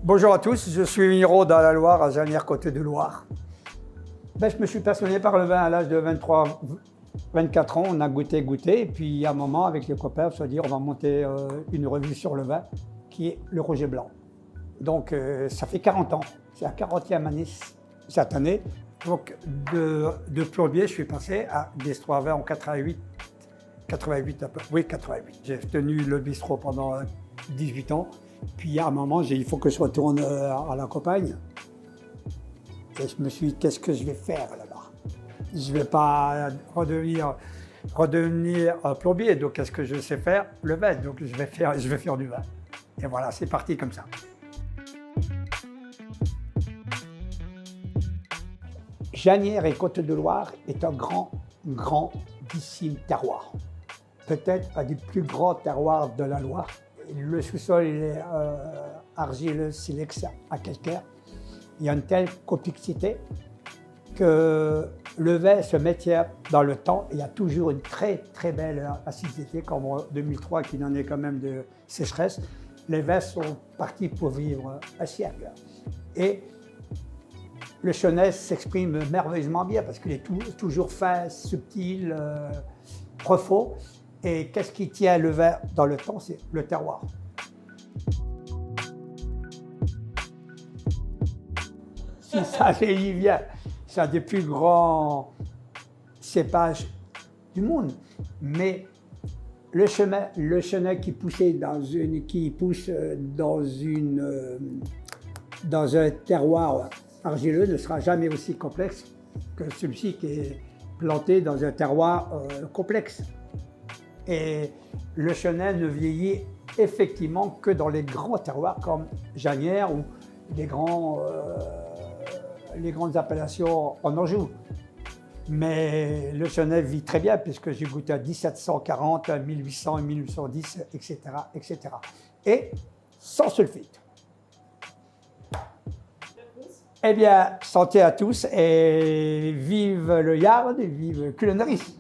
Bonjour à tous, je suis vigneron dans la Loire, à Janières-Côte-de-Loire. Je me suis passionné par le vin à l'âge de 24 ans. On a goûté, et puis à un moment, avec les copains, on s'est dit on va monter une revue sur le vin, qui est le Roger Blanc. Donc ça fait 40 ans, c'est la 40e année cette année. Donc de plombier, je suis passé à bistrot à vin en 88 un peu. Oui, 88. J'ai tenu le bistrot pendant 18 ans. Puis à un moment, j'ai dit, il faut que je retourne à la campagne. Et je me suis dit, qu'est-ce que je vais faire là-bas? Je ne vais pas redevenir plombier. Donc, qu'est-ce que je sais faire? Le vin. Donc, je vais faire du vin. Et voilà, c'est parti comme ça. Janières et Côte-de-Loire est un grandissime terroir. Peut-être un des plus grands terroirs de la Loire. Le sous-sol il est argileux, silex à calcaire. Il y a une telle complexité que le vin se maintient dans le temps. Il y a toujours une très très belle acidité, comme en 2003 qui n'en est quand même de sécheresse. Les vins sont partis pour vivre un siècle. Et le Chaunet s'exprime merveilleusement bien parce qu'il est toujours fin, subtil, profond. Et qu'est-ce qui tient le vin dans le temps? C'est le terroir. Si ça vieillit bien, c'est un des plus grands cépages du monde. Mais le chenet qui pousse dans un terroir argileux ne sera jamais aussi complexe que celui-ci qui est planté dans un terroir complexe. Et le chenet ne vieillit effectivement que dans les grands terroirs comme Janières ou les grandes appellations en Anjou. Mais le chenet vit très bien puisque j'ai goûté à 1740, à 1800 et 1810, etc., etc. Et sans sulfite. Eh bien, santé à tous et vive le Yard et vive Culinaris.